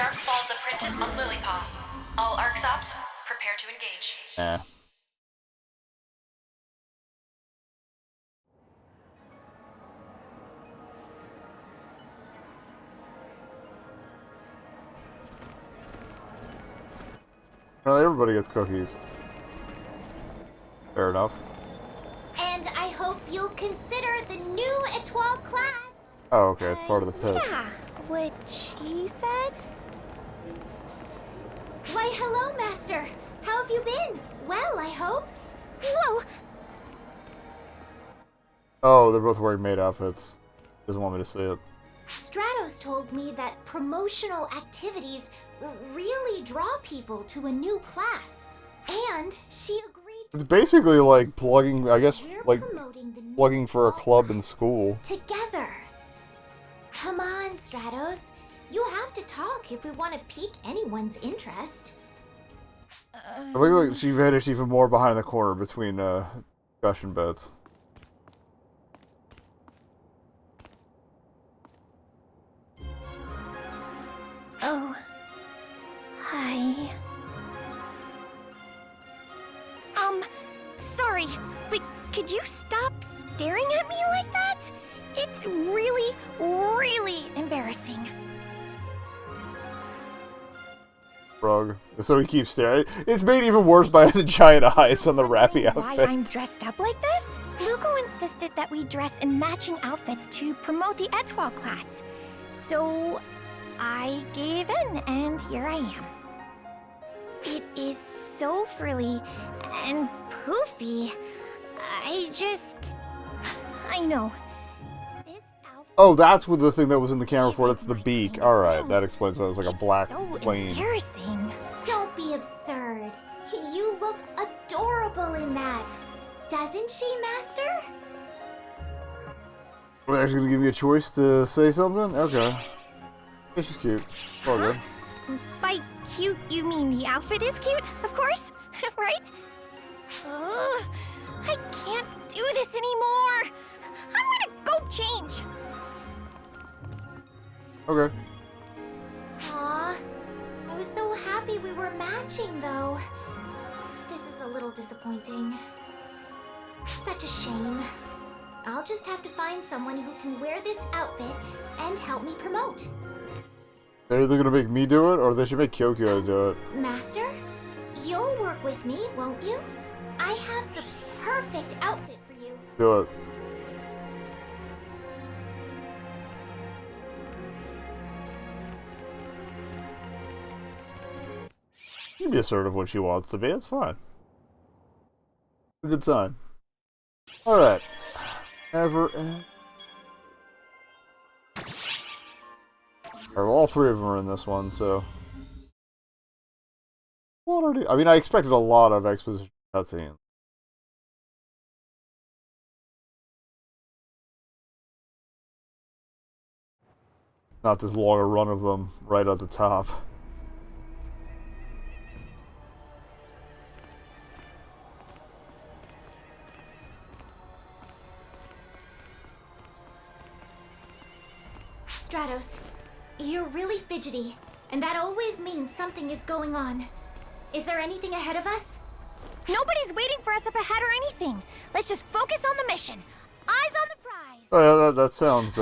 Dark Falls Apprentice on Lilypaw. All ARCS ops, prepare to engage. Well, everybody gets cookies. Fair enough. And I hope you'll consider the new Etoile class. Oh, okay, it's part of the pitch. Yeah, what she said? Why, hello, Master. How have you been? Well, I hope. Whoa! Oh, they're both wearing maid outfits. Doesn't want me to see it. Stratos told me that promotional activities really draw people to a new class. And she agreed It's basically like plugging, I guess, we're like promoting the new plugging for a Etoile club in class school. together. Come on, Stratos. You have to talk if we want to pique anyone's interest. I look like she vanished even more behind the corner between discussion bits. Oh. Hi. Sorry, but could you stop staring at me like that? It's really, really embarrassing. Rug. So he keeps staring. It's made even worse by the giant eyes on the rappy Why outfit. I'm dressed up like this? Luco insisted that we dress in matching outfits to promote the Etoile class. So I gave in, and here I am. It is so frilly and poofy. I know. This outfit. Oh, that's what the thing that was in the camera for. That's the beak. Alright, that explains why it was like a black so plane. embarrassing. Don't be absurd. You look adorable in that. Doesn't she, Master? Well, they're actually gonna give me a choice to say something? Okay. Yeah, she's cute. All good. By cute, you mean the outfit is cute, of course, right? Ugh, I can't do this anymore. I'm gonna go change. Okay. Aw, I was so happy we were matching, though. This is a little disappointing. Such a shame. I'll just have to find someone who can wear this outfit and help me promote. They're either gonna make me do it, or they should make Kyokyo do it. Master, you'll work with me, won't you? I have the perfect outfit for you. Do it. She can be assertive when she wants to be. It's fine. It's a good sign. Alright. Never end. Alright, well, all three of them are in this one, so. What are they? I mean, I expected a lot of exposition cutscenes. Not this long a run of them right at the top. Stratos, you're really fidgety, and that always means something is going on. Is there anything ahead of us? Nobody's waiting for us up ahead or anything. Let's just focus on the mission. Eyes on the prize. Oh, yeah, that sounds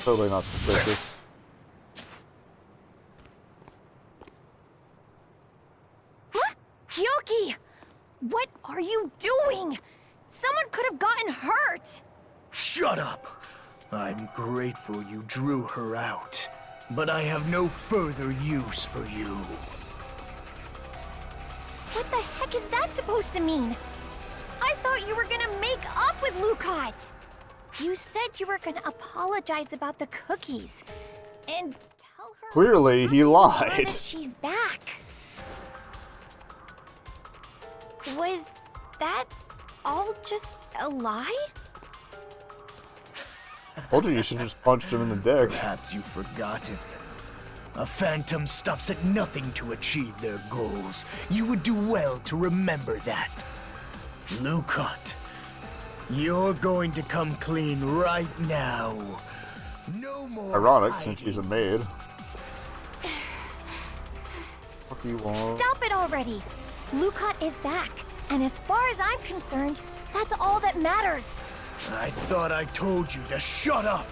totally not suspicious. Huh? Kyoki! What are you doing? Someone could have gotten hurt. Shut up! I'm grateful you drew her out, but I have no further use for you. What the heck is that supposed to mean? I thought you were gonna make up with Lucot. You said you were gonna apologize about the cookies and tell her. Clearly, he lied. That she's back. Was that all just a lie? Told you should just punched him in the dick. Perhaps you've forgotten. A phantom stops at nothing to achieve their goals. You would do well to remember that. Lucot, you're going to come clean right now. No more Ironic, hiding. since she's a maid. you want. Stop it already! Lucot is back, and as far as I'm concerned, that's all that matters. I thought I told you to shut up.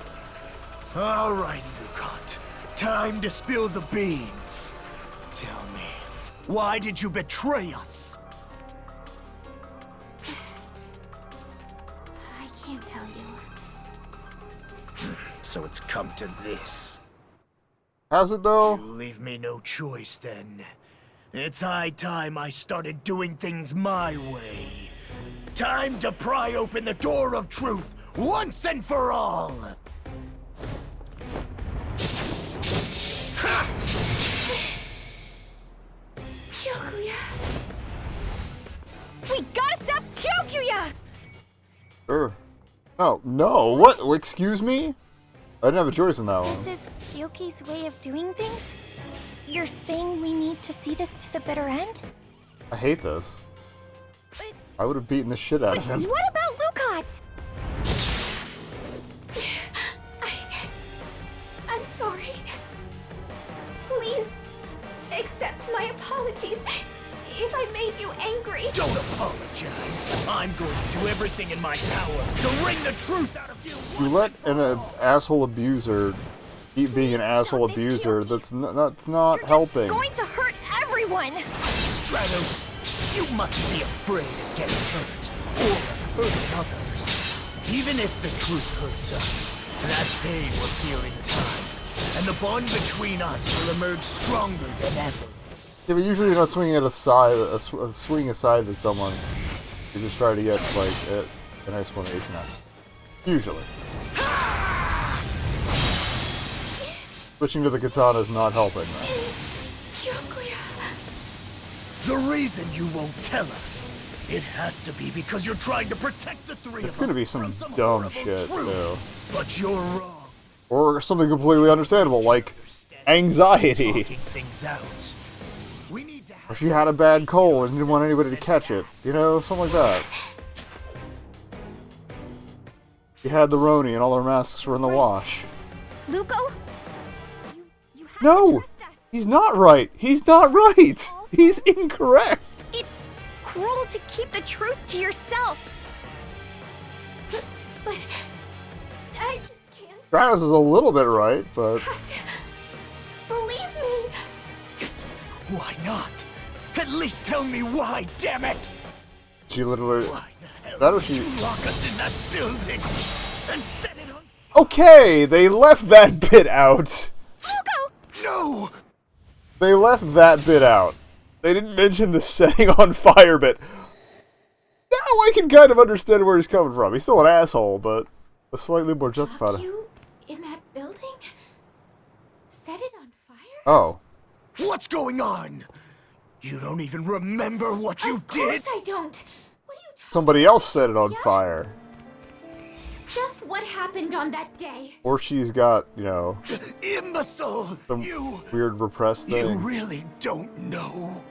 All right, Lucot. Time to spill the beans. Tell me, why did you betray us? I can't tell you. So it's come to this. Has it though? You leave me no choice then. It's high time I started doing things my way. Time to pry open the door of truth once and for all! Kyokuya! We gotta stop Kyokuya! Sure. Oh, no. What? Excuse me? I didn't have a choice in that one. This is Kyoki's way of doing things? You're saying we need to see this to the bitter end? I hate this. But, I would have beaten the shit out of him. what about Lucot? I'm sorry. Please, accept my apologies if I made you angry. Don't apologize. I'm going to do everything in my power to wring the truth out of you. You let an asshole abuser keep being an asshole this, abuser. Kyoki. That's not You're helping. just going to hurt everyone! Stratos, you mustn't be afraid of getting hurt or of hurting others. Even if the truth hurts us, that pain will heal in time, and the bond between us will emerge stronger than ever. Yeah, but usually you're not swinging at a side, swinging aside at someone. You're just trying to get like an explanation out. Usually. Switching to the katana is not helping. Kyokuya. The reason you won't tell us, it has to be because you're trying to protect the three It's of gonna us be some from some dumb horrible shit, truth. But you're wrong. Or something completely understandable, like anxiety. Talking things out. We need to Or have she had a bad cold and didn't want anybody to catch it. You know, something like that. She had the Roni and all her masks were in the wash. Luco? You have to No! trust us. He's not right! He's not right! He's incorrect! It's cruel to keep the truth to yourself. But I just can't. Stratos is a little bit right, but Have to believe me. Why not? At least tell me why, damn it! she literally... Why the hell That did was she- you lock us in that building and set it on? Okay, they left that bit out. Luco! No! They left that bit out. They didn't mention the setting on fire bit. Now I can kind of understand where he's coming from. He's still an asshole, but a slightly more justified. You in that building? Set it on fire? Oh. What's going on? You don't even remember what you Of did? course I don't. What are you talking? Somebody else set it on fire. Just what happened on that day? Or she's got, you know, Imbecile! some You weird repressed You thing. really don't know.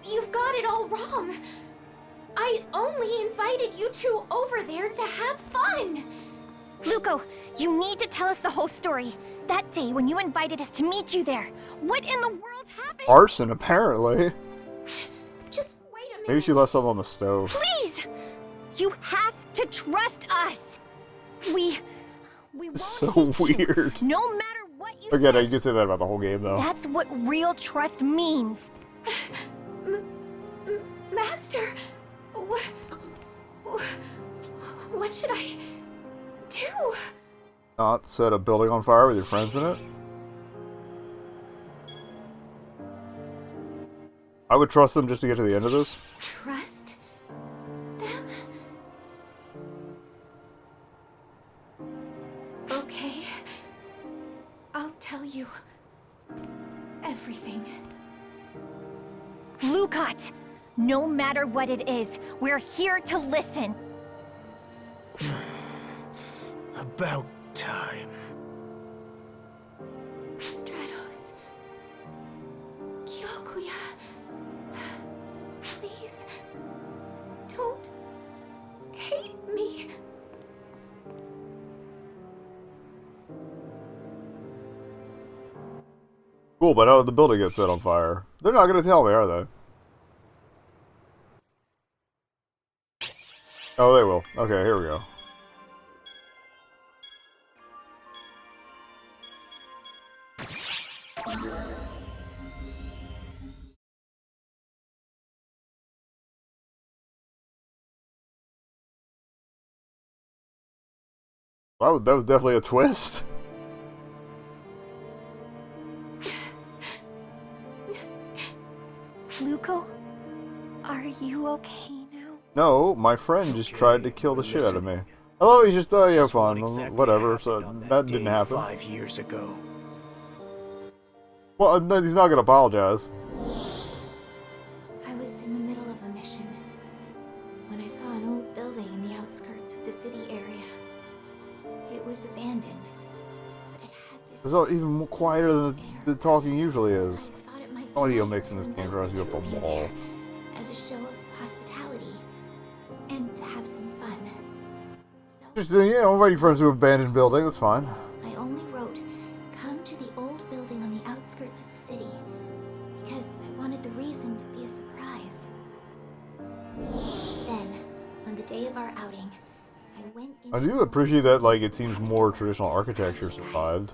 You've got it all wrong. I only invited you two over there to have fun. Luco, you need to tell us the whole story. That day when you invited us to meet you there. What in the world happened? Arson, apparently. Just wait a minute. Maybe she left something on the stove. Please! You have to trust us. We won't So hate you, weird. no matter what you Again, say. you could say that about the whole game, though. That's what real trust means. Master, what should I do? Not set a building on fire with your friends in it? I would trust them just to get to the end of this. Trust them? Okay. I'll tell you everything. Lucot, no matter what it is, we're here to listen. About time. Stratos. Kyokuya. Please. Don't hate me. Cool, but how did the building get set on fire? They're not gonna tell me, are they? Oh, they will. Okay, here we go. That was definitely a twist. Luco, are you okay now? No, my friend just tried to kill the shit out of me. Hello, he's just, yeah, fine, whatever, so that didn't happen. 5 years ago. Well, no, he's not gonna apologize. I was in the middle of a mission when I saw an old building in the outskirts of the city area. It was abandoned, but it had this... It's even more quieter than the talking usually is. I thought it might be Audio nice mix in this to game invite drives you the up a two of wall. there as a show of hospitality and to have some fun. So Just, yeah, I'm waiting for him to abandon the building, that's fine. I only wrote, "Come to the old building on the outskirts of the city," because I wanted the reason to be a surprise. Then, on the day of our outing, I went into... I do appreciate that, like, it seems more traditional architecture survived.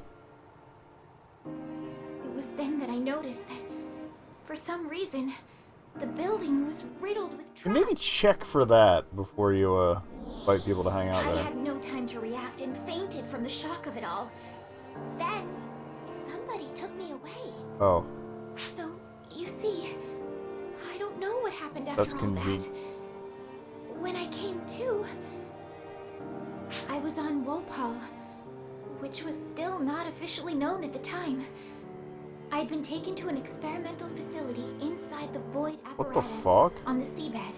It was then that I noticed that, for some reason, the building was riddled with traps. And maybe check for that before you, invite people to hang out I there. had no time to react and fainted from the shock of it all. Then, somebody took me away. Oh. So, you see, I don't know what happened after That's all convenient. that. When I came to, I was on Wopal, which was still not officially known at the time. I had been taken to an experimental facility inside the void What the apparatus fuck? on the seabed.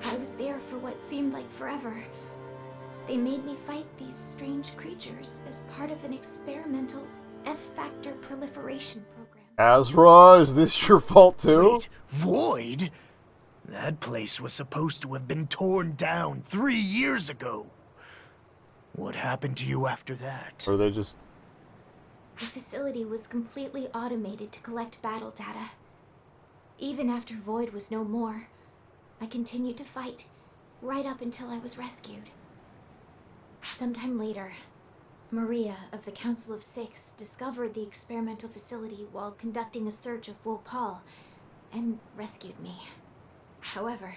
I was there for what seemed like forever. They made me fight these strange creatures as part of an experimental F-factor proliferation program. Azra, is this your fault too? Wait, void? That place was supposed to have been torn down 3 years ago. What happened to you after that? Or they just... The facility was completely automated to collect battle data. Even after Void was no more, I continued to fight, right up until I was rescued. Sometime later, Maria of the Council of Six discovered the experimental facility while conducting a search of Wopal, and rescued me. However,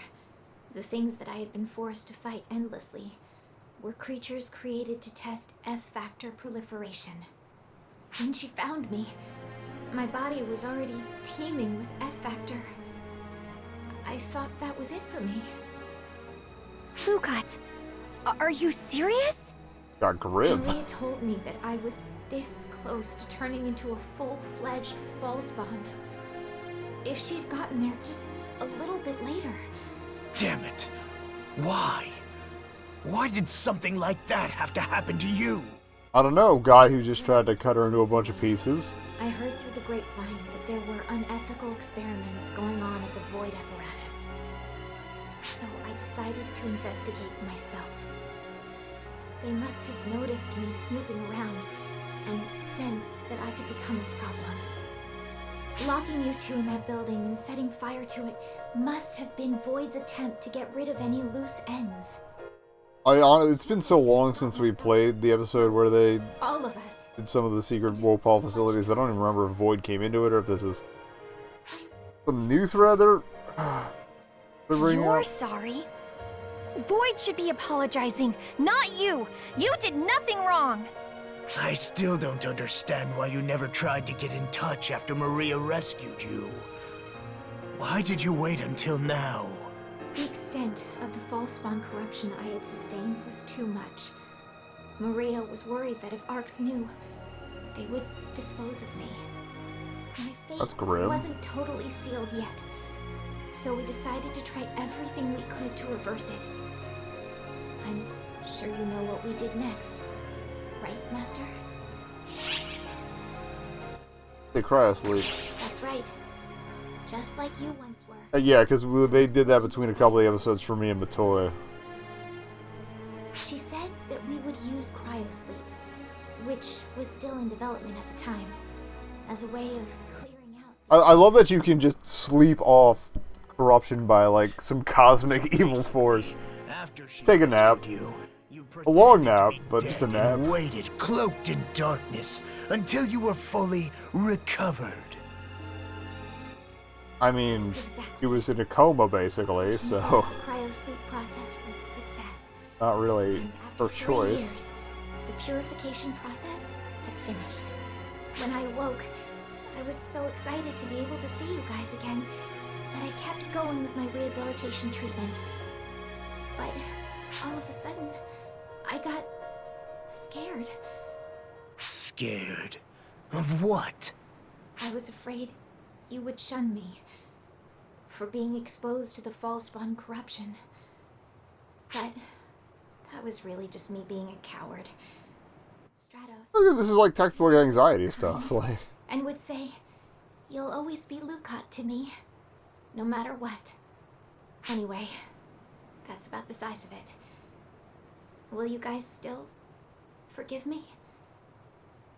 the things that I had been forced to fight endlessly were creatures created to test F-factor proliferation. When she found me, my body was already teeming with F-factor. I thought that was it for me. Lucat, are you serious? got grim. Maria told me that I was this close to turning into a full-fledged false-spawn. If she had gotten there just a little bit later. Damn it. Why? Why did something like that have to happen to you? I don't know, guy who just tried to cut her into a bunch of pieces. I heard through the grapevine that there were unethical experiments going on at the Void apparatus. So I decided to investigate myself. They must have noticed me snooping around and sensed that I could become a problem. Locking you two in that building and setting fire to it must have been Void's attempt to get rid of any loose ends. It's been so long since we played the episode where they All of us. did some of the secret Wopal facilities. I don't even remember if Void came into it or if this is some new thread they're bringing You're up. sorry. Void should be apologizing, not you. You did nothing wrong. I still don't understand why you never tried to get in touch after Maria rescued you. Why did you wait until now? The extent of the false spawn corruption I had sustained was too much. Maria was worried that if Arx knew, they would dispose of me. My fate That's grim. wasn't totally sealed yet, so we decided to try everything we could to reverse it. I'm sure you know what we did next, right, Master? They cry asleep. That's right. Just like you once were. Yeah, because they did that between a couple of episodes for me and Matoya. She said that we would use cryosleep, which was still in development at the time. as a way of clearing out. I love that you can just sleep off corruption by, like, some cosmic evil force. After she Take a nap. rescued you A long pretended to nap, be but just a dead nap. and waited, cloaked in darkness, until you were fully recovered. I mean, Exactly. he was in a coma, basically, The so cryo sleep process was a success. not really And her after 3 choice. years, the purification process had finished. When I awoke, I was so excited to be able to see you guys again that I kept going with my rehabilitation treatment. But all of a sudden, I got scared. Scared? Of what? I was afraid you would shun me for being exposed to the false spawn corruption. But that was really just me being a coward. Stratos. This is like textbook anxiety stuff. Like, And would say, "You'll always be Lukat to me, no matter what." Anyway, that's about the size of it. Will you guys still forgive me?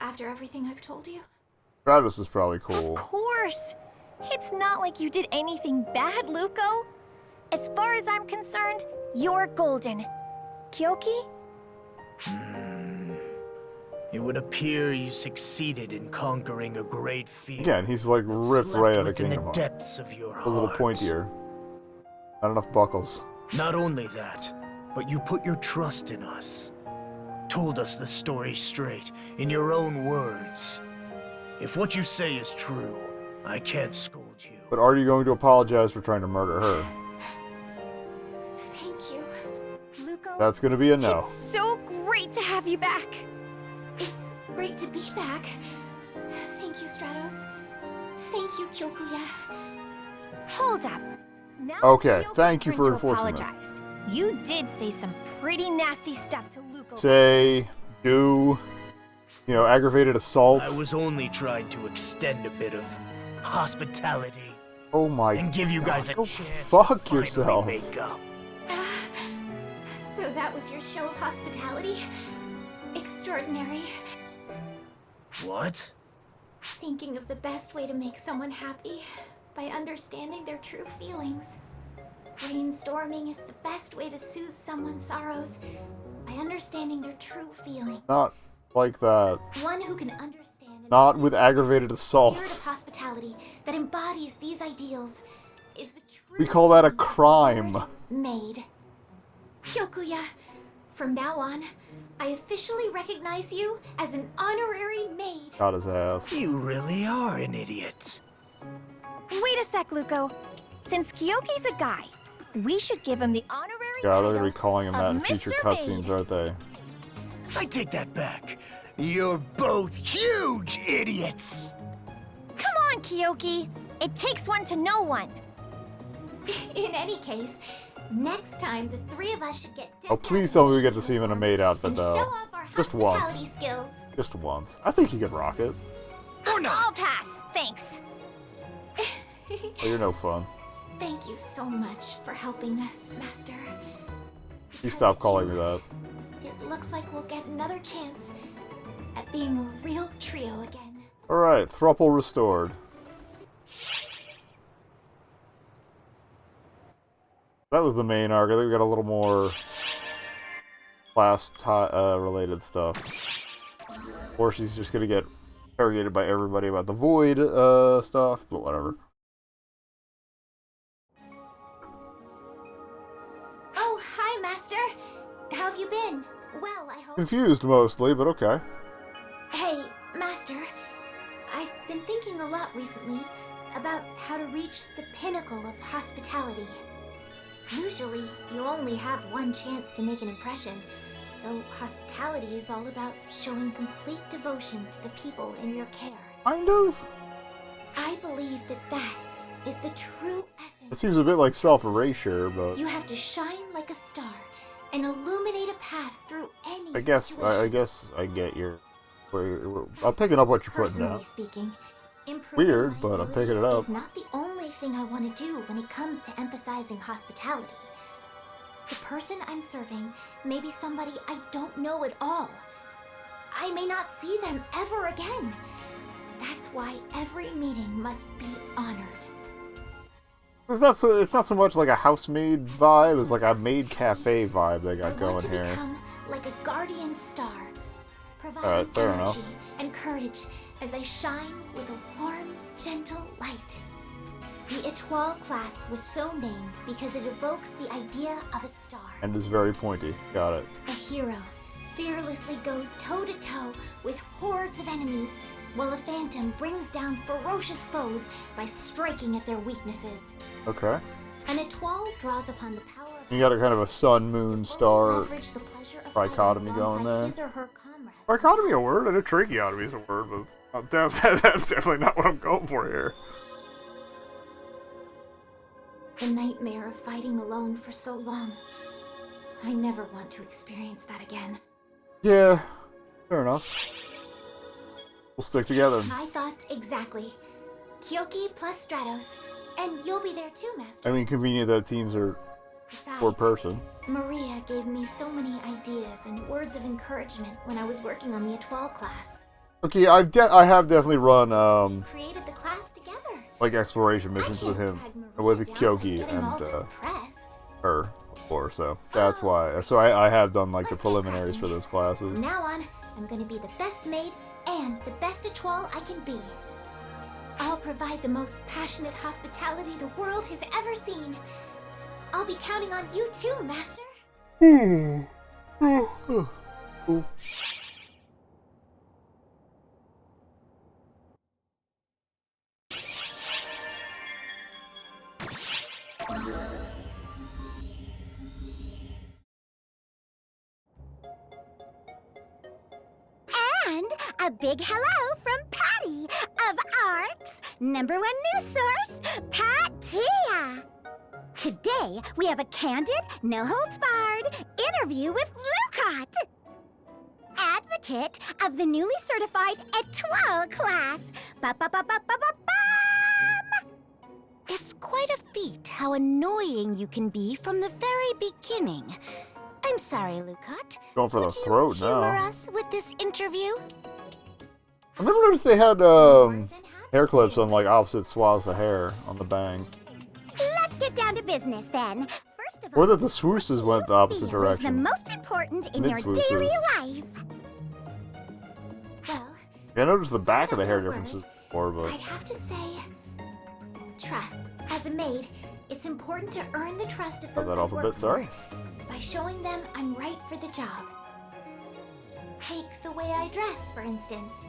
After everything I've told you? Travis is probably cool. Of course! It's not like you did anything bad, Luko. As far as I'm concerned, you're golden. Kyoki? It would appear you succeeded in conquering a great fear. Again, he's like that ripped slept right out of within Kingdom the Hearts. depths of your heart. A little pointier. Not enough buckles. Not only that, but you put your trust in us. Told us the story straight, in your own words. If what you say is true, I can't scold you. But are you going to apologize for trying to murder her? Thank you. Luko? That's going to be a no. It's so great to have you back. It's great to be back. Thank you, Stratos. Thank you, Kyokuya. Hold up. Now Okay, Kyoko's thank you turn for to enforcing this. apologize. You did say some pretty nasty stuff to Luko. Say, do, you know, aggravated assault. I was only trying to extend a bit of hospitality Oh my and give you guys a go chance fuck to finally yourself. make up. So that was your show of hospitality? Extraordinary. What? Thinking of the best way to make someone happy by understanding their true feelings. Brainstorming is the best way to soothe someone's sorrows by understanding their true feelings. Not like that. One who can understand and Not with aggravated spirit of assault. hospitality that embodies these ideals is the true We call that a crime. maid. Kyokuya, from now on, I officially recognize you as an honorary maid. Got his ass. You really are an idiot. Wait a sec, Luko. Since Kyoki's a guy, we should give him the honorary Yeah, title they're gonna be calling him that of in future Mr. cutscenes, Maid. aren't they? I take that back. You're both huge idiots. Come on, Kyoki. It takes one to know one. In any case, next time the three of us should get Oh, please tell me we get to see him in a maid outfit, and show though. off our Just hospitality once. skills. Just once. I think he could rock it. Or not. I'll pass. Thanks. Oh, you're no fun. Thank you so much for helping us, Master. You Because stop of calling you, me that. It looks like we'll get another chance at being a real trio again. Alright, thruple restored. That was the main arc. I think we got a little more class related stuff. Or she's just gonna get interrogated by everybody about the void stuff, but whatever. Oh, hi, Master. How have you been? Well, I hope. Confused mostly, but okay. Hey, Master. I've been thinking a lot recently about how to reach the pinnacle of hospitality. Usually, you only have one chance to make an impression, so hospitality is all about showing complete devotion to the people in your care. Kind of. I believe that is the true It essence. seems a bit like self-erasure, but You have to shine like a star and illuminate a path through any I guess situation. I get your. I'm picking up what you're putting Personally down. speaking, improving Weird, my but I'm picking it abilities up. is not the only thing I want to do when it comes to emphasizing hospitality. The person I'm serving may be somebody I don't know at all. I may not see them ever again. That's why every meeting must be honored. It's not so much like a housemaid vibe, it's like a maid cafe vibe they got I going want to here. become like a guardian star, providing Alright, fair energy enough. and courage as I shine with a warm, gentle light. The Étoile class was so named because it evokes the idea of a star. And is very pointy. Got it. A hero fearlessly goes toe-to-toe with hordes of enemies, while a phantom brings down ferocious foes by striking at their weaknesses. Okay. An Étoile draws upon the power of You got a kind of a sun, moon, star leverage the pleasure of trichotomy fighting going alongside there. his or her comrades. Trichotomy a word? I know tracheotomy is a word, but that's definitely not what I'm going for here. The nightmare of fighting alone for so long. I never want to experience that again. Yeah, fair enough. We'll stick together. My thoughts exactly. Kyoki plus Stratos, and you'll be there too, Master. I mean, convenient that teams are Besides, per person. Maria gave me so many ideas and words of encouragement when I was working on the Étoile class. Okay, I have definitely run Created the class together. like exploration missions with him, with Kyoki and her before, so that's why. So I have done like the preliminaries for those classes. From now on, I'm gonna be the best maid and the best Étoile I can be. I'll provide the most passionate hospitality the world has ever seen. I'll be counting on you too, Master. And a big hello from Patty of ARC's #1 news source, Patia. Today, we have a candid, no-holds-barred interview with Lucot, advocate of the newly certified Étoile class. Ba-ba-ba-ba-ba-ba-bam! It's quite a feat how annoying you can be from the very beginning. I'm sorry, Lucot. Going for the Would you throat humor now. us with this interview? I never noticed they had hair clips on like opposite swaths of hair on the bangs. Let's get down to business then. First of Or all, that the swooses went the opposite fear is the direction. most important in your Mid-swooses. daily life. Well, I noticed the back of the hair differences before, but I'd have to say, trust. As a maid, it's important to earn the trust of cut those that I off a work bit, sorry. for by showing them I'm right for the job. Take the way I dress, for instance.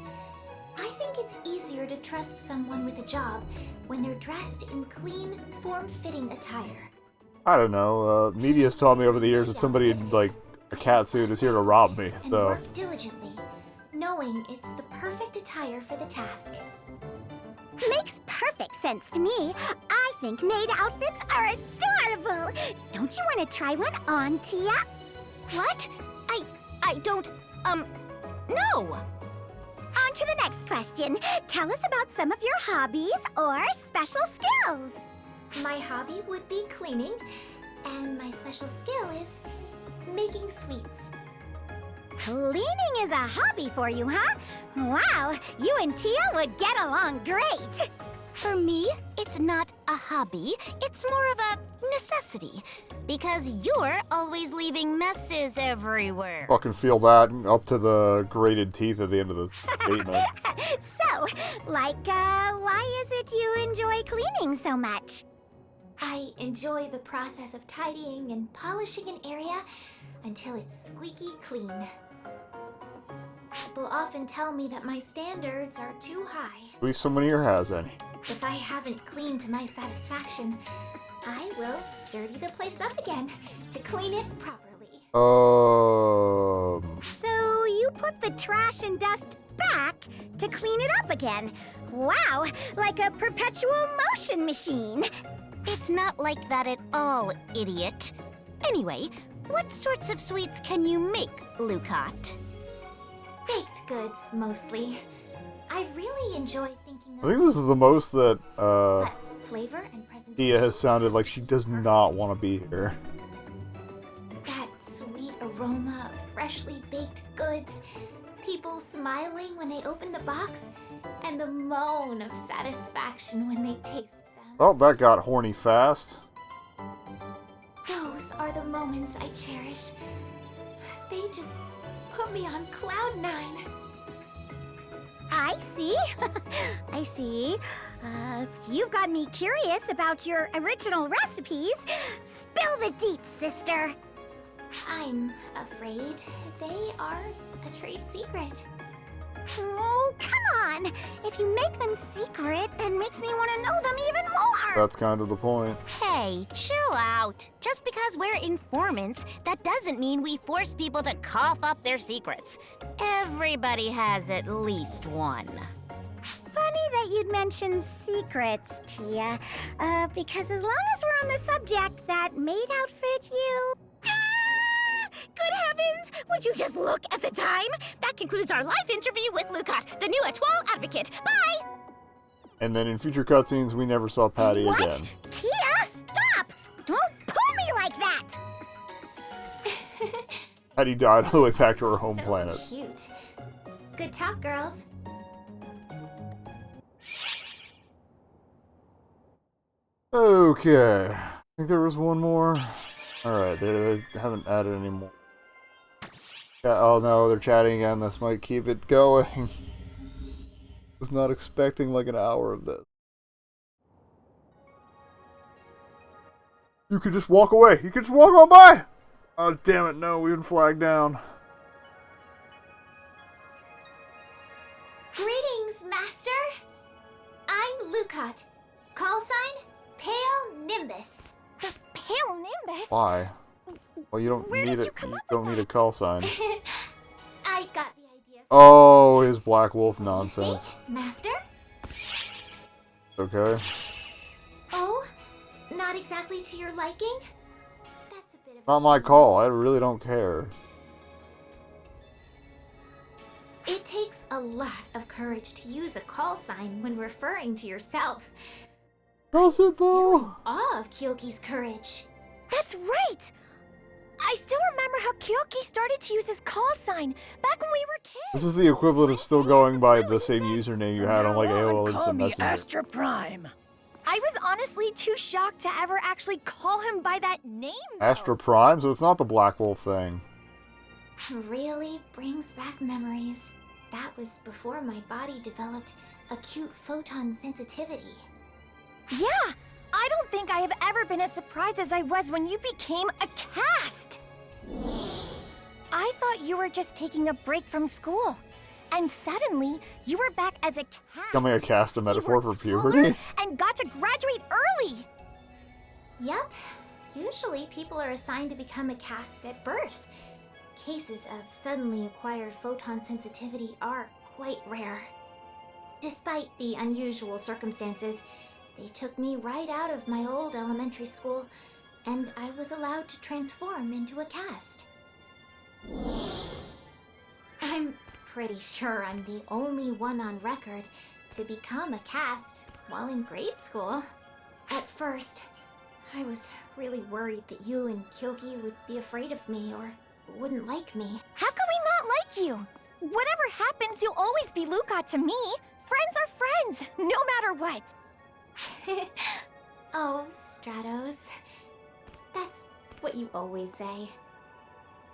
I think it's easier to trust someone with a job when they're dressed in clean, form-fitting attire. I don't know. Media's taught me over the years that somebody in like a cat suit is here to rob me, And so work diligently, knowing it's the perfect attire for the task. Makes perfect sense to me. I think maid outfits are adorable. Don't you want to try one on, Tia? What? I don't, no. On to the next question. Tell us about some of your hobbies or special skills. My hobby would be cleaning, and my special skill is making sweets. Cleaning is a hobby for you, huh? Wow, you and Tia would get along great. For me, it's not a hobby. It's more of a necessity. Because you're always leaving messes everywhere. fucking feel that up to the grated teeth at the end of the statement. So, why is it you enjoy cleaning so much? I enjoy the process of tidying and polishing an area until it's squeaky clean. People often tell me that my standards are too high. At least someone here has any. If I haven't cleaned to my satisfaction, I will dirty the place up again to clean it properly. So you put the trash and dust back to clean it up again. Wow, like a perpetual motion machine. It's not like that at all, idiot. Anyway, what sorts of sweets can you make, Lucot? Baked goods, mostly. I really enjoy thinking I think this is the most that but flavor and presentation. Dia has sounded like she does not want to be here. That sweet aroma of freshly baked goods. People smell smiling when they open the box, and the moan of satisfaction when they taste them. Well, that got horny fast. Those are the moments I cherish. They just put me on cloud 9. I see. I see. You've got me curious about your original recipes. Spill the deets, sister. I'm afraid they are a trade secret. Oh, come on! If you make them secret, that makes me want to know them even more! That's kind of the point. Hey, chill out. Just because we're informants, that doesn't mean we force people to cough up their secrets. Everybody has at least one. Funny that you'd mention secrets, Tia. Because as long as we're on the subject, that maid outfit you... Good heavens! Would you just look at the time? That concludes our live interview with Lucat, the new Etoile advocate. Bye! And then in future cutscenes, we never saw Patty What? again. Tia, stop! Don't pull me like that! Patty died all the way back to her home So planet. cute. Good talk, girls. Okay. I think there was one more. Alright, they haven't added any more. Yeah, oh no, they're chatting again. This might keep it going. Was not expecting like an hour of this. You could just walk away. You could just walk on by. Oh damn it! No, we've been flagged down. Greetings, Master. I'm Lucat. Call sign, Pale Nimbus. The pale nimbus? Why? Well, you don't Where need did it. you come You up don't with need a that? call sign. I got the idea. Oh, his Black Wolf nonsense. Master? Okay. Oh, not exactly to your liking? That's a bit of a Not my shame. call. I really don't care. It takes a lot of courage to use a call sign when referring to yourself. Does it Still in though? awe of Kyoki's courage. That's right! I still remember how Kyoki started to use his call sign back when we were kids. This is the equivalent of still going by the same username you had on like AOL Instant Messenger. Astra Prime. I was honestly too shocked to ever actually call him by that name, though. Astra Prime, so it's not the Black Wolf thing. Really brings back memories. That was before my body developed acute photon sensitivity. Yeah, I don't think I have ever been as surprised as I was when you became a cast. I thought you were just taking a break from school. And suddenly, you were back as a cast. Becoming a cast a metaphor You for were puberty? taller and got to graduate early. Yep. Usually people are assigned to become a cast at birth. Cases of suddenly acquired photon sensitivity are quite rare. Despite the unusual circumstances, they took me right out of my old elementary school, and I was allowed to transform into a cast. I'm pretty sure I'm the only one on record to become a cast while in grade school. At first, I was really worried that you and Kyoki would be afraid of me or wouldn't like me. How can we not like you? Whatever happens, you'll always be Luca to me. Friends are friends, no matter what. Oh, Stratos. That's what you always say.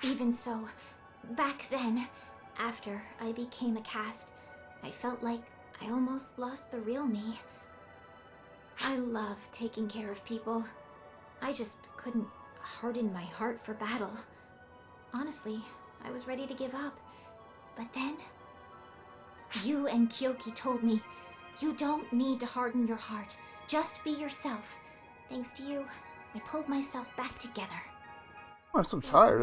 Even so, back then, after I became a cast, I felt like I almost lost the real me. I love taking care of people. I just couldn't harden my heart for battle. Honestly, I was ready to give up. But then, you and Kyoki told me, you don't need to harden your heart. Just be yourself. Thanks to you, I pulled myself back together. I'm so tired.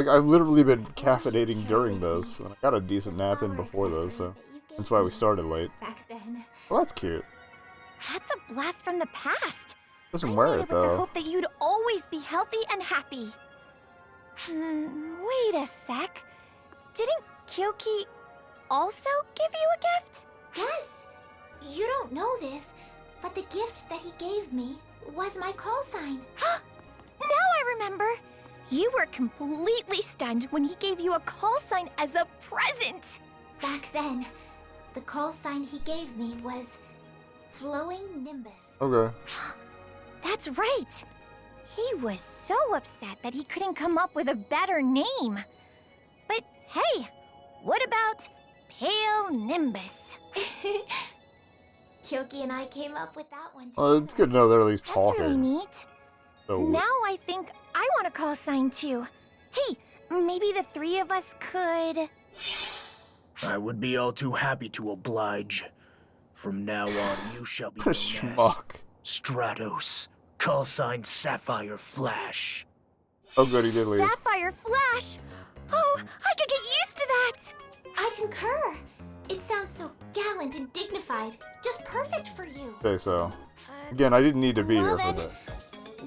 I've literally been caffeinating during this. And I got a decent nap in before this, so that's why we started late. Back then. Well, that's cute. That's a blast from the past. Doesn't I wear made it with the though. hope that you'd always be healthy and happy. Wait a sec. Didn't Kyoki also give you a gift? Yes! You don't know this, but the gift that he gave me was my call sign. Now I remember. You were completely stunned when he gave you a call sign as a present. back then, the call sign he gave me was Flowing Nimbus. Okay. That's right! He was so upset that he couldn't come up with a better name. But hey, what about Pale Nimbus? Kyoki and I came up with that one Well, together. it's good to know they're at least That's talking. really neat. So, Now I think I want a call sign too. Hey, maybe the three of us could... I would be all too happy to oblige. From now on, you shall be known as schmuck. Stratos, call sign Sapphire Flash. Oh, good, he did leave. Sapphire Flash! Oh, I could get used to that! I concur. It sounds so gallant and dignified. Just perfect for you. Okay, so again, I didn't need to be well here for then,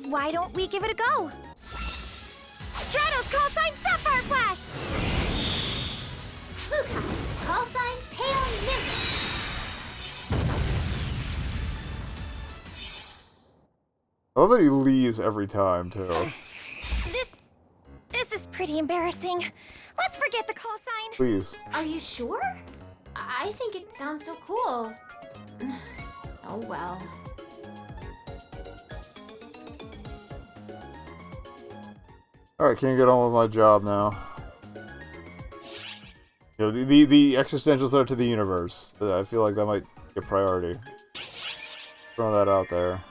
this. why don't we give it a go? Stratos call sign Sapphire Flash! Luca, call sign Pale Nimbus. I love that he leaves every time too. This is pretty embarrassing. Let's forget the call sign. Please. Are you sure? I think it sounds so cool. Oh well. Alright, can't get on with my job now. You know, the existential threat to the universe. I feel like that might get priority. Throw that out there.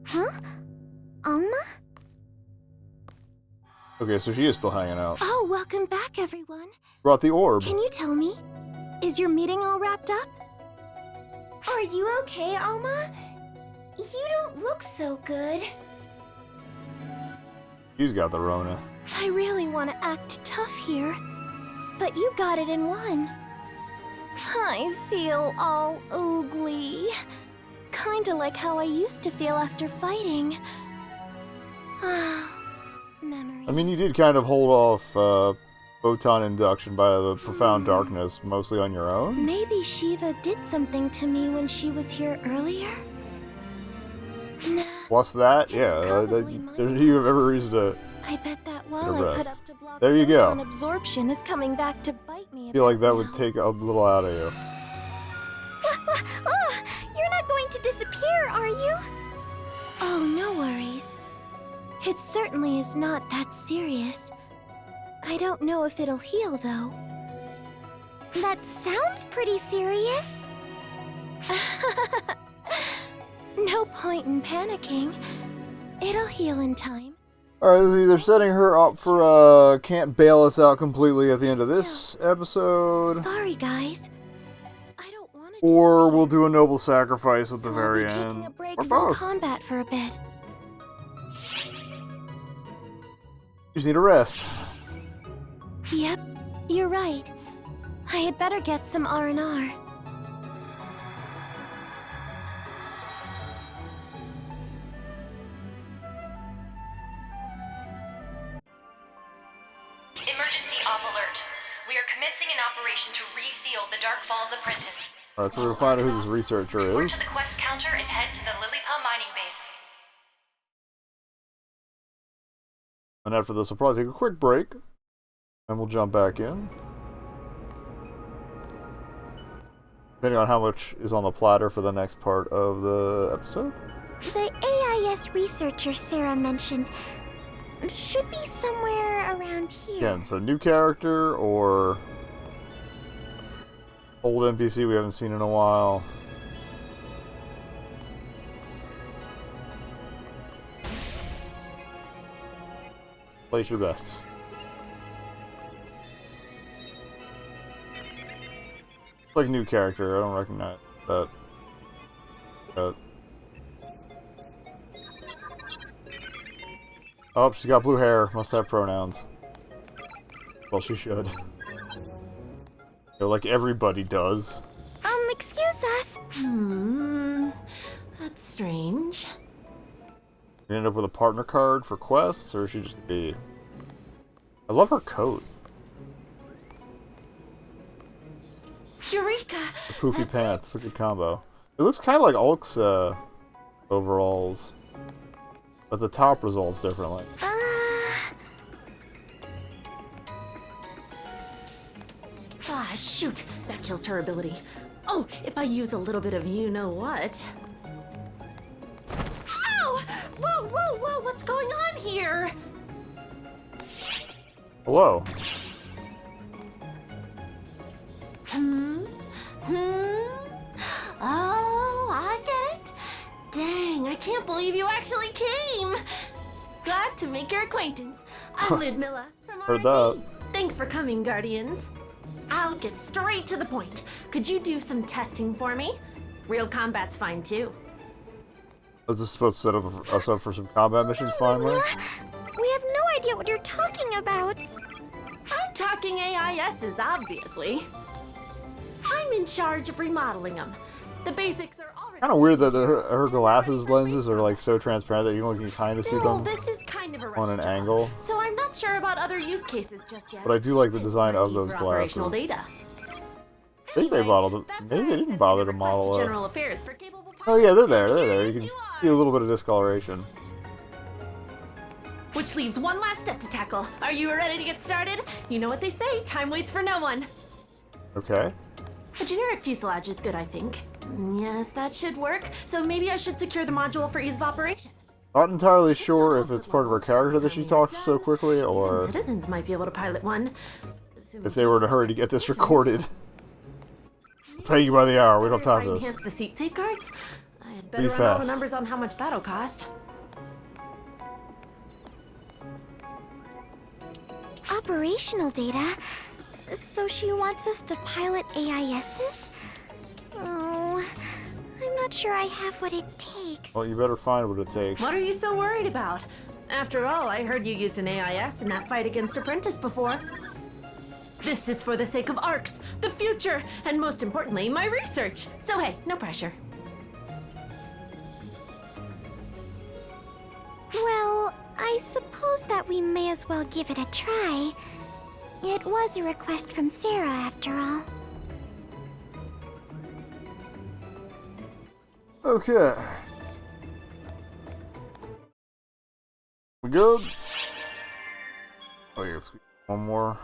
Huh? Alma? Okay, so she is still hanging out. Oh, welcome back, everyone. Brought the orb. Can you tell me? Is your meeting all wrapped up? Are you okay, Alma? You don't look so good. She's got the Rona. I really want to act tough here, but you got it in one. I feel all oogly. Kinda like how I used to feel after fighting. Memories. I mean, you did kind of hold off photon induction by the profound darkness, mostly on your own. Maybe Shiva did something to me when she was here earlier? Nah, Plus that, It's yeah, probably my you have every reason to I bet that Get wall a I put rest. up to block There you go. photon absorption is coming back to bite me. a feel like bit that would now. take a little out of you. Oh, you're not going to disappear, are you? Oh, no worries. It certainly is not that serious. I don't know if it'll heal, though. That sounds pretty serious. No point in panicking. It'll heal in time. Alright, this is either setting her up for can't bail us out completely at the end of this episode, Sorry, guys. I don't want to. or we'll do a noble sacrifice at the So I'll very be taking end, a break or from both. combat for a bit. You just need a rest. Yep, you're right. I had better get some R&R. Emergency off alert. We are commencing an operation to reseal the Dark Falls Apprentice. Alright, so we're gonna find out who this researcher Report is. to the quest counter and head to the Lilipa mining base. And after this, we'll probably take a quick break, and we'll jump back in. Depending on how much is on the platter for the next part of the episode. The AIS researcher Sarah mentioned should be somewhere around here. Again, so new character or old NPC we haven't seen in a while. Place your bets. Like new character, I don't recognize that. Oh, she's got blue hair. Must have pronouns. Well, she should. You know, like everybody does. Excuse us. That's strange. You end up with a partner card for quests, or is she just a bee? I love her coat. Eureka! The poofy That's pants. It's a good combo. It looks kind of like Ulk's overalls, but the top resolves differently. Ah, shoot! That kills her ability. Oh, if I use a little bit of you-know-what... Ow! Whoa, whoa, whoa! What's going on here? Hello. Oh, I get it. Dang, I can't believe you actually came. Glad to make your acquaintance. I'm Ludmilla from Heard R&D. that. Thanks for coming, Guardians. I'll get straight to the point. Could you do some testing for me? Real combat's fine too. Was this supposed to set us up for some combat missions finally? We have no idea what you're talking about. I'm talking AISs, obviously. I'm in charge of remodeling them. The basics are already... Kind of weird that her glasses lenses are like so transparent that you only can kind of see Still, them this is kind of a on an rush job, angle. so I'm not sure about other use cases just yet. But I do like the Hence design my of need those for operational glasses. data. I think they modeled. That's Maybe why they I didn't sent bother in a to request model it. General Affairs for capable Oh yeah, they're there. pilots. They're there. You can You see a are. little bit of discoloration. Which leaves one last step to tackle. Are you ready to get started? You know what they say, time waits for no one. Okay. A generic fuselage is good, I think. Yes, that should work. So maybe I should secure the module for ease of operation. Not entirely sure if it's part of her character that she talks so quickly, Even or citizens might be able to pilot one. if they were to hurry to get this recorded. Pay you by the hour. We don't have time for this. Enhance the seat safeguards. I had Be better run all the fast. numbers on how much that'll cost. Operational data? So she wants us to pilot AISs? Oh, I'm not sure I have what it takes. Well, you better find what it takes. What are you so worried about? After all, I heard you used an AIS in that fight against Apprentice before. This is for the sake of ARCs, the future, and most importantly, my research. So hey, no pressure. Well, I suppose that we may as well give it a try. It was a request from Sarah, after all. Okay. We good? Oh, yes. One more.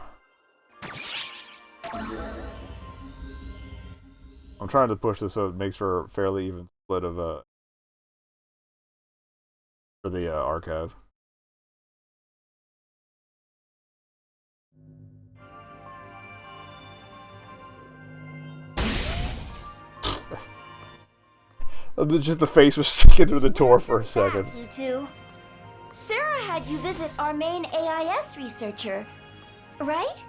I'm trying to push this so it makes for a fairly even split of for the archive. Just the face was sticking through the door for a second. You two. Sarah had you visit our main AIS researcher, right?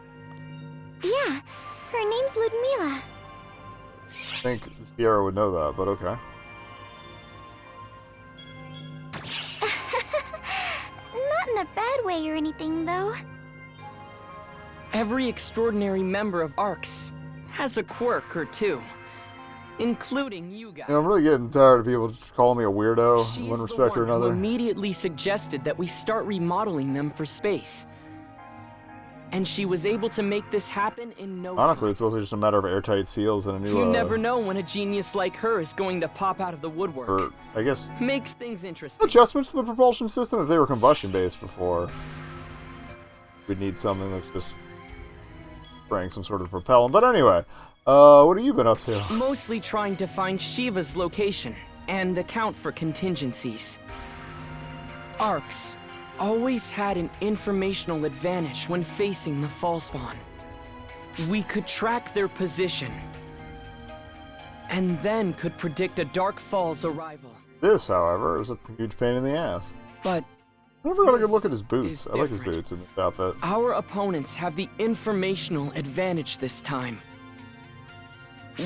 Yeah, her name's Ludmilla. I think Sierra would know that, but okay. Not in a bad way or anything, though. Every extraordinary member of ARCS has a quirk or two, including you guys. You know, I'm really getting tired of people just calling me a weirdo in She's one the respect or one who another. immediately suggested that we start remodeling them for space. And she was able to make this happen in no Honestly, time. it's mostly just a matter of airtight seals and a new, You never know when a genius like her is going to pop out of the woodwork. or, I guess, Makes things interesting. adjustments to the propulsion system. If they were combustion-based before, we'd need something that's just spraying some sort of propellant. But anyway, what have you been up to? Mostly trying to find Shiva's location and account for contingencies. ARCS always had an informational advantage when facing the Fallspawn. We could track their position, and then could predict a Dark Fall's arrival. This, however, is a huge pain in the ass. But I never got a good this look at his boots. is I like his different. boots in this outfit. Our opponents have the informational advantage this time.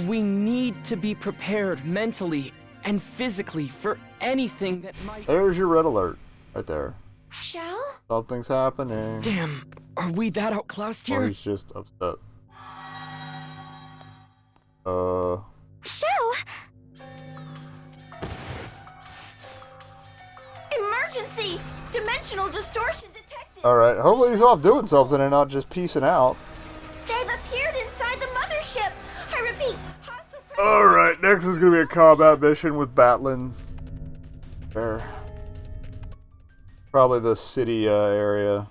We need to be prepared mentally and physically for anything that might... There's your red alert, right there. Shell? Something's happening. Damn, are we that outclassed Or here? he's just upset. Shell! Emergency! Dimensional distortion detected! Alright, hopefully he's off doing something and not just peacing out. They've appeared inside the mothership. I repeat, hostile Alright, next is going to be a combat mission with Batlin. There. Probably the city area.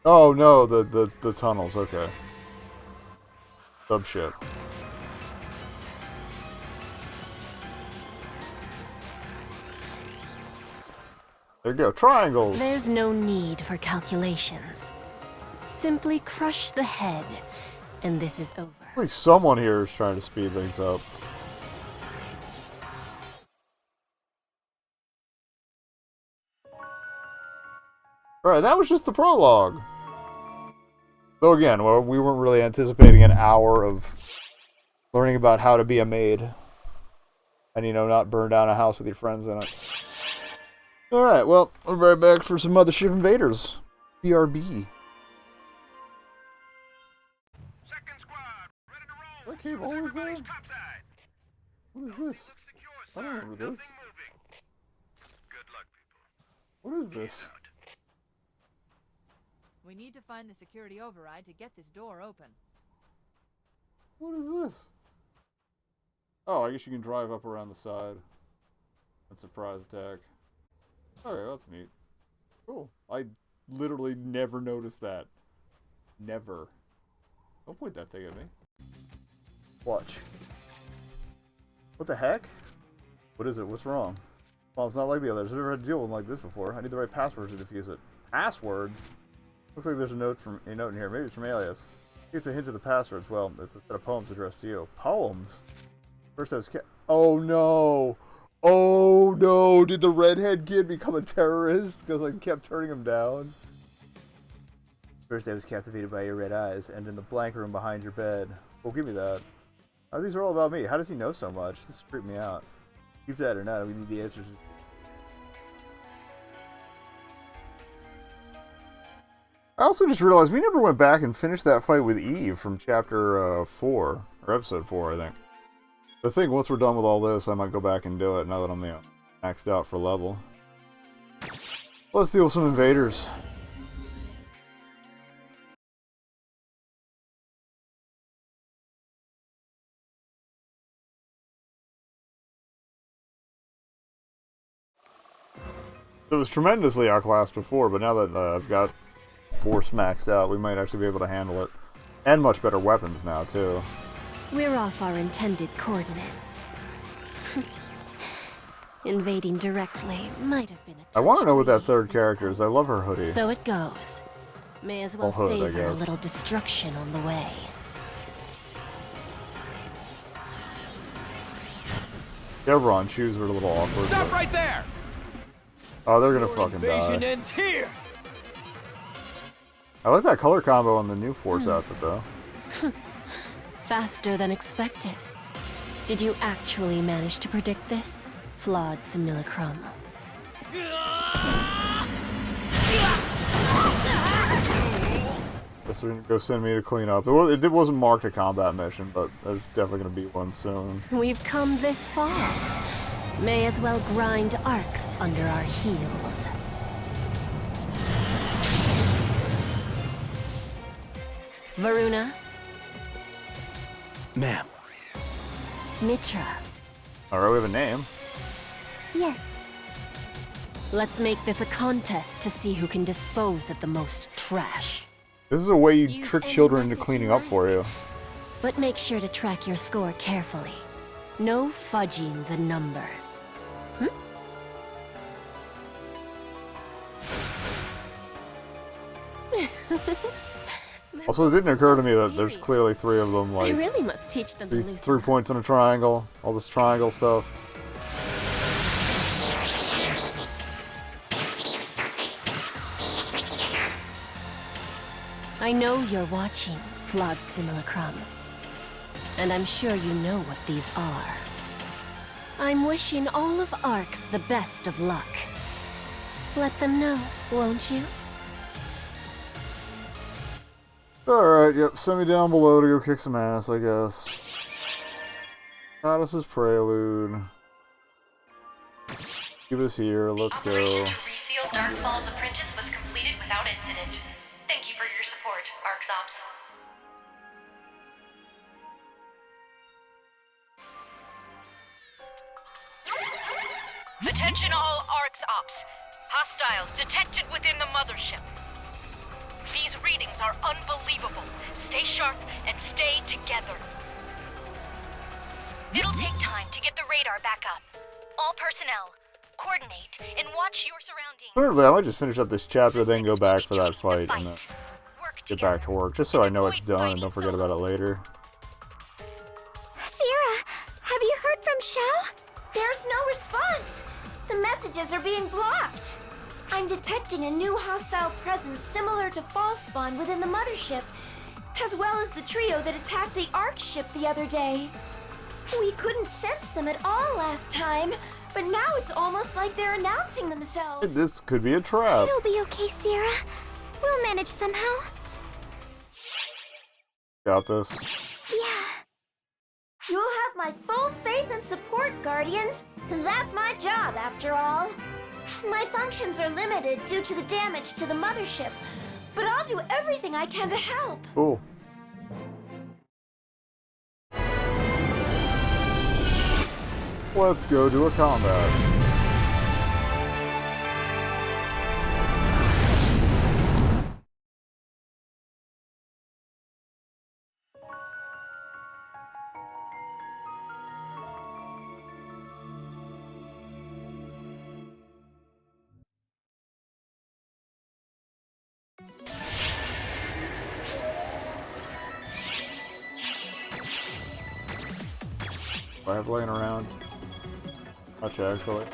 Oh no, the tunnels, okay. Subship. There you go, triangles! There's no need for calculations. Simply crush the head, and this is over. At least someone here is trying to speed things up. Alright, that was just the prologue. Though again, well, we weren't really anticipating an hour of learning about how to be a maid. And, you know, not burn down a house with your friends in it. Alright, well, we'll be right back for some Mothership Invaders. BRB. That cave always there? What is this? I don't remember this. What is this? We need to find the security override to get this door open. What is this? Oh, I guess you can drive up around the side. And surprise attack. Okay, that's neat. Cool. I literally never noticed that. Never. Don't point that thing at me. Watch. What the heck? What is it? What's wrong? Well, it's not like the others. I've never had to deal with one like this before. I need the right passwords to defuse it. Passwords? Looks like there's a note in here. Maybe it's from Alias. It's a hint of the passwords. Well, it's a set of poems addressed to you. Poems? First I was oh no! Oh no! Did the redhead kid become a terrorist? Because I kept turning him down. First I was captivated by your red eyes, and in the blank room behind your bed. Well, give me that. Oh, these are all about me. How does he know so much? This freaked me out. Keep that or not, we need the answers. I also just realized we never went back and finished that fight with Eve from chapter 4, or episode 4, I think. I think once we're done with all this, I might go back and do it now that I'm, you know, maxed out for level. Let's deal with some invaders. It was tremendously outclassed before, but now that I've got Force maxed out, we might actually be able to handle it. And much better weapons now, too. We're off our intended coordinates. Invading directly might have been a I want to know what that touch third risky, character is. I love her hoodie. So it goes. May as well Well, hood, I savor a guess. little destruction on the way. Chevron shoes are a little awkward. Stop but- right there! Oh, they're gonna fucking Invasion die. ends here! I like that color combo on the new Force outfit, though. Faster than expected. Did you actually manage to predict this? Flawed simulacrum. Guess they're gonna go send me to clean up. It wasn't marked a combat mission, but there's definitely gonna be one soon. We've come this far. May as well grind arcs under our heels. Varuna, Ma'am. Mitra, Alright, we have a name. Yes. let's make this a contest to see who can dispose of the most trash. This is a way you Use trick any children into method cleaning you up for you. But make sure to track your score carefully. No fudging the numbers. Also, it didn't occur to me that there's clearly 3 of them, I like, really must teach them to these loosen 3 up. points in a triangle, all this triangle stuff. I know you're watching, flawed simulacrum. And I'm sure you know what these are. I'm wishing all of Arcs the best of luck. Let them know, won't you? Alright, yep, send me down below to go kick some ass, I guess. Goddess's Prelude. He was here. Let's go. Operation to reseal Dark Falls Apprentice was completed without incident. Thank you for your support, ARCS Ops. Attention all ARCS Ops. Hostiles detected within the mothership. These readings are unbelievable. Stay sharp and stay together. It'll take time to get the radar back up. All personnel, coordinate and watch your surroundings. Currently, I might just finish up this chapter, then go back for that fight, and then get back to work, just so I know it's done and don't forget about it later. Sierra, have you heard from Xiao? There's no response. The messages are being blocked. I'm detecting a new hostile presence similar to Falspawn within the mothership, as well as the trio that attacked the Ark ship the other day. We couldn't sense them at all last time, but now it's almost like they're announcing themselves. This could be a trap. It'll be okay, Sierra. We'll manage somehow. Got this. Yeah. You'll have my full faith and support, Guardians. That's my job, after all. My functions are limited due to the damage to the mothership, but I'll do everything I can to help. Cool. Let's go do a combat. I have laying around. Much actually.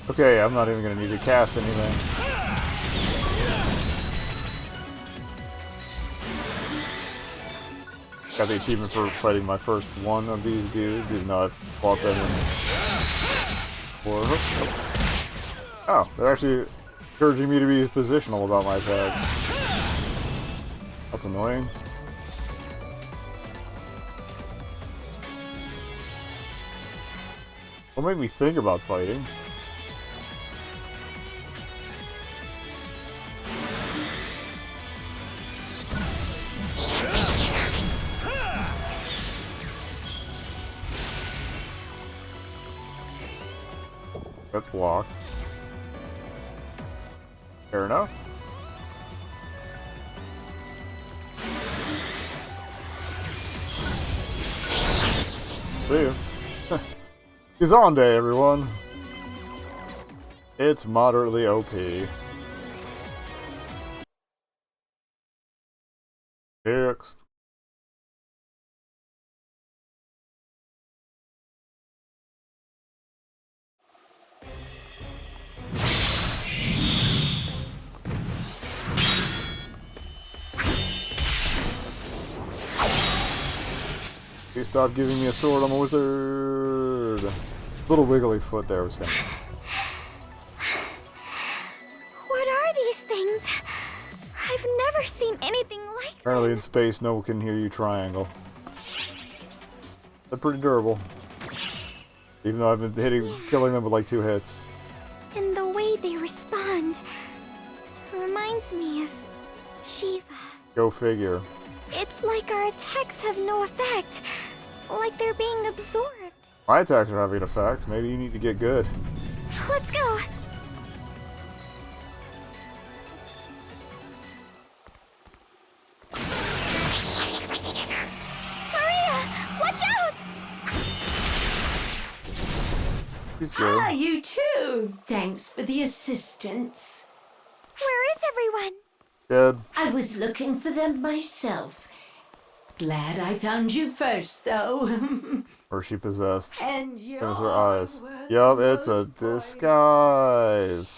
Okay, I'm not even gonna need to cast anything. Got the achievement for fighting my first one of these dudes, even though I've fought them before. Oh, they're actually encouraging me to be positional about my attack. That's annoying. What made me think about fighting? That's blocked. Fair enough. See ya. Gazonde, everyone. It's moderately OP. Next. You stop giving me a sword, I'm a wizard. Little wiggly foot there was kind of... What are these things? I've never seen anything like them. Apparently in space, no one can hear you triangle. They're pretty durable. Even though I've been killing them with like 2 hits. And the way they respond reminds me of Shiva. Go figure. It's like our attacks have no effect. Like they're being absorbed. My attacks are having an effect. Maybe you need to get good. Let's go. Maria, watch out! He's good. Ah, you too. Thanks for the assistance. Where is everyone? Dead. I was looking for them myself. Glad I found you first, though. Or she possessed. And you There's her eyes. Yup, it's a disguise.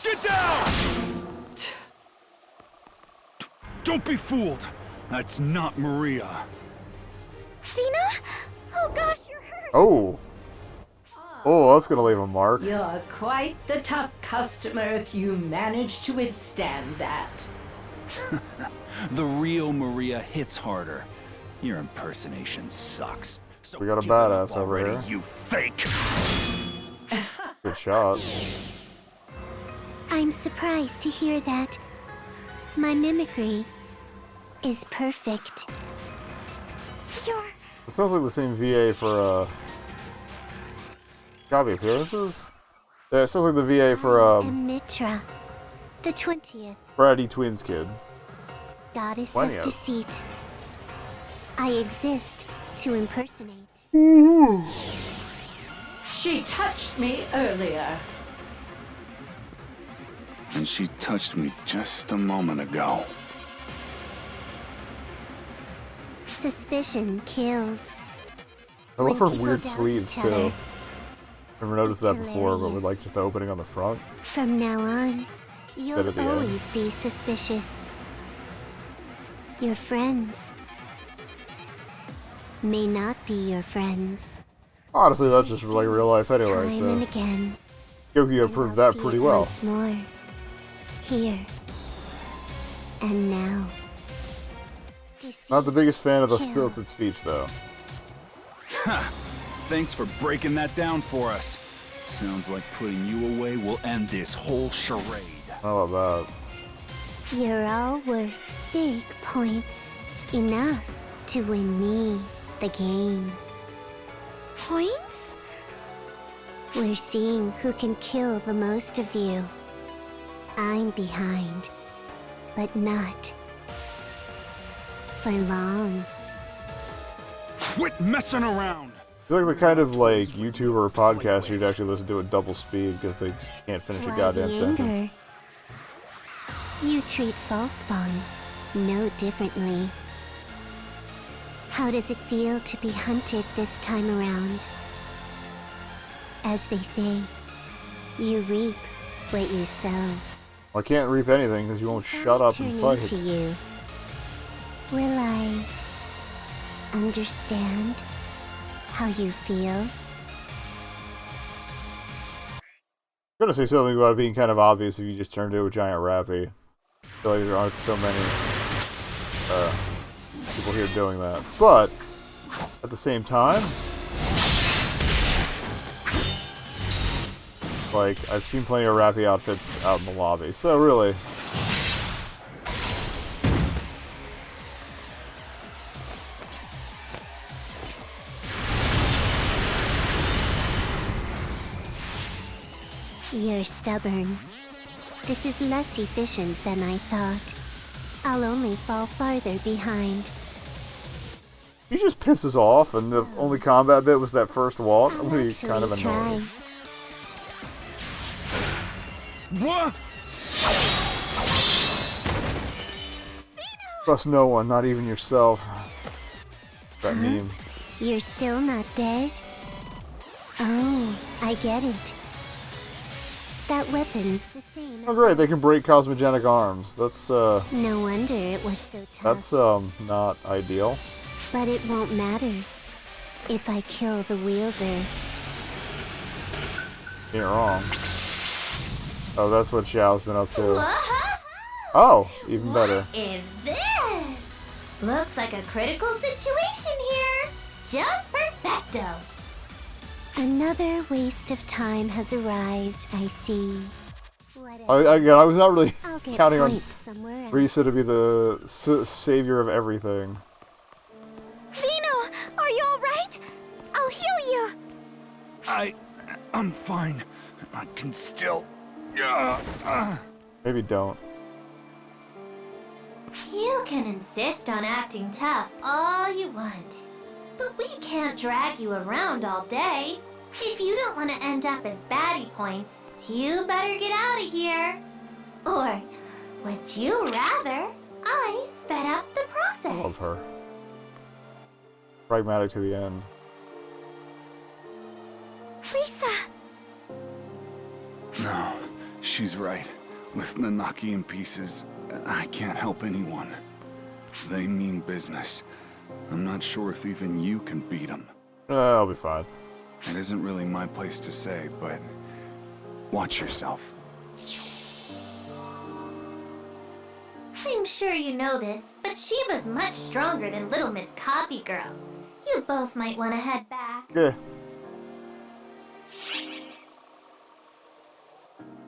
Get down! Don't be fooled. That's not Maria. Xena? Oh gosh, you're hurt. Oh. Oh, that's gonna leave a mark. You're quite the tough customer if you manage to withstand that. The real Maria hits harder. Your impersonation sucks. So We got a give it up badass over already, here. you fake. Good shot. I'm surprised to hear that. My mimicry is perfect. You're... It sounds like the same VA for gotta be appearances? Yeah, it sounds like the VA for am Mitra, the 20th. Bratty Twins kid. Goddess 20th. of deceit. I exist to impersonate. She touched me earlier. And she touched me just a moment ago. Suspicion kills. I love When her people weird doubt sleeves each too. other. Never noticed It's that before, but with hilarious. like just the opening on the front. From now on, Instead you'll of the end. always be suspicious. Your friends may not be your friends. Honestly, that's just like real life anyway, Time and so again. Yogi and proved I'll that see pretty it well. Once more. Here. And now. Not the biggest fan of the Kills. stilted speech though. Ha! Thanks for breaking that down for us. Sounds like putting you away will end this whole charade. How about You're all worth big points. Enough to win me the game. Points? We're seeing who can kill the most of you. I'm behind, but not for long. Quit messing around! It's like the kind of like YouTuber or podcast you'd actually listen to at double speed because they just can't finish a Why goddamn the sentence. anger? You treat Falspawn no differently. How does it feel to be hunted this time around? As they say, you reap what you sow. Well, I can't reap anything because you won't shut up and Turn fight. into you. Will I understand how you feel? I'm gonna say something about it being kind of obvious if you just turned into a giant rappy. I feel like there aren't so many people here doing that. But at the same time, like I've seen plenty of rappy outfits out in the lobby. So really, You're stubborn. This is less efficient than I thought. I'll only fall farther behind. he just pisses off, and the only combat bit was that first walk. I'm gonna be kind of Actually annoyed. try. What? Trust no one, not even yourself. That meme. You're still not dead? Oh, I get it. That weapon's the same Oh as great, they us. can break cosmogenic arms. That's No wonder it was so tough. that's not ideal. But it won't matter if I kill the wielder. You're wrong. Oh, that's what Xiao's been up to. Whoa! Oh, even better. What is this? Looks like a critical situation here. Just perfecto. Another waste of time has arrived, I see. Again, I was not really I'll get counting on points somewhere else. Risa to be the savior of everything. Zeno, are you alright? I'll heal you. I'm fine. I can still... Maybe don't. You can insist on acting tough all you want, but we can't drag you around all day. If you don't want to end up as baddie points, you better get out of here. Or would you rather I sped up the process? I love her. Pragmatic to the end. Risa! No, she's right. With Nanaki in pieces, I can't help anyone. They mean business. I'm not sure if even you can beat them. I'll be fine. It isn't really my place to say, but watch yourself. I'm sure you know this, but Shiva's much stronger than Little Miss Copy Girl. You both might want to head back. Yeah.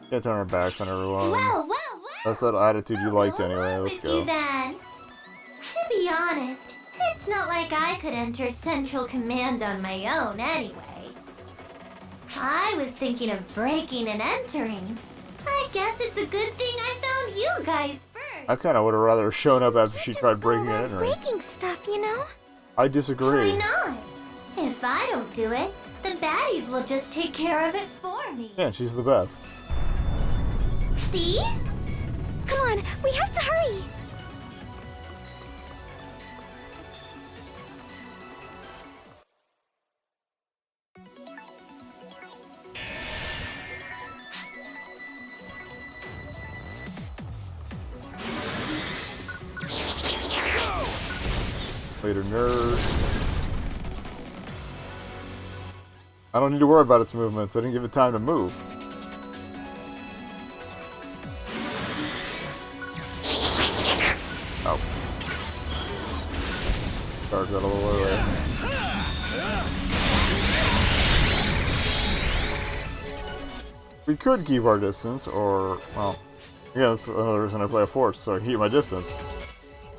Can't turn our backs on everyone. Well. That's that attitude you liked anyway. Along Let's with go. you then. To be honest, it's not like I could enter Central Command on my own anyway. I was thinking of breaking and entering. I guess it's a good thing I found you guys first. I kind of would have rather shown up after she tried breaking and entering. Breaking stuff, you know? I disagree. Why not? If I don't do it, the baddies will just take care of it for me. Yeah, she's the best. See? Come on, we have to hurry. Later, nerd. I don't need to worry about its movements. I didn't give it time to move. Oh. Charge that a little early. We could keep our distance, or, well, yeah, that's another reason I play a force, so I keep my distance.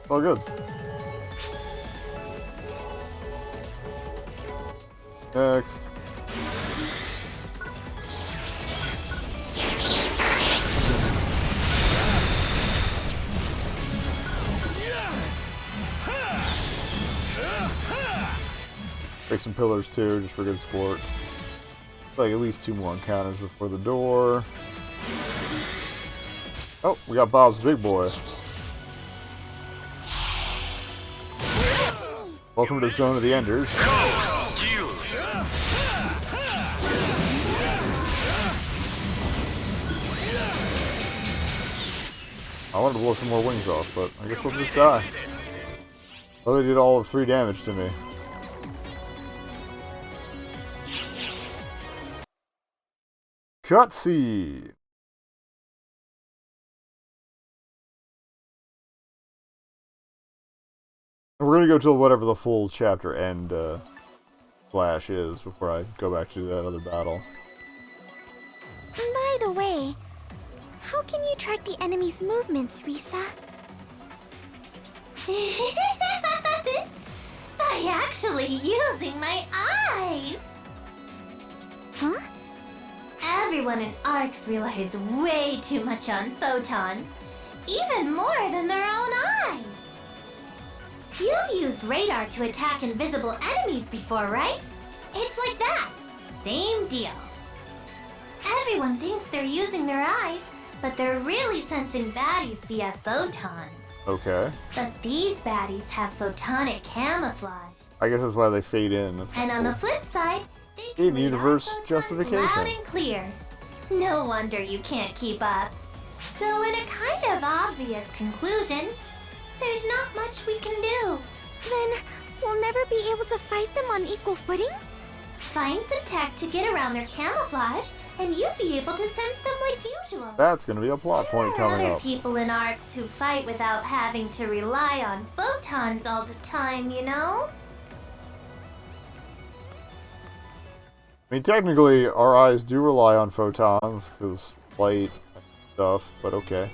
It's all good. Next. Break some pillars too, just for good sport. Like at least 2 more encounters before the door. Oh, we got Bob's big boy. Welcome to the Zone of the Enders. I wanted to blow some more wings off, but I guess I'll just die. Oh, they did all of 3 damage to me. Cutscene. We're gonna go to whatever the full chapter end flash is before I go back to that other battle. By the way, how can you track the enemy's movements, Risa? By actually using my eyes! Huh? Everyone in ARCS relies way too much on photons. Even more than their own eyes. You've used radar to attack invisible enemies before, right? It's like that. Same deal. Everyone thinks they're using their eyes, but they're really sensing baddies via photons. Okay. But these baddies have photonic camouflage. I guess that's why they fade in. That's And on cool. the flip side, they can read In-universe our photons justification. loud and clear. No wonder you can't keep up. So in a kind of obvious conclusion, there's not much we can do. Then we'll never be able to fight them on equal footing? Find some tech to get around their camouflage, and you'll be able to sense them like usual. That's gonna be a plot point There are coming other up. people in ARCS who fight without having to rely on photons all the time, you know? I mean, technically, our eyes do rely on photons, because light and stuff, but okay.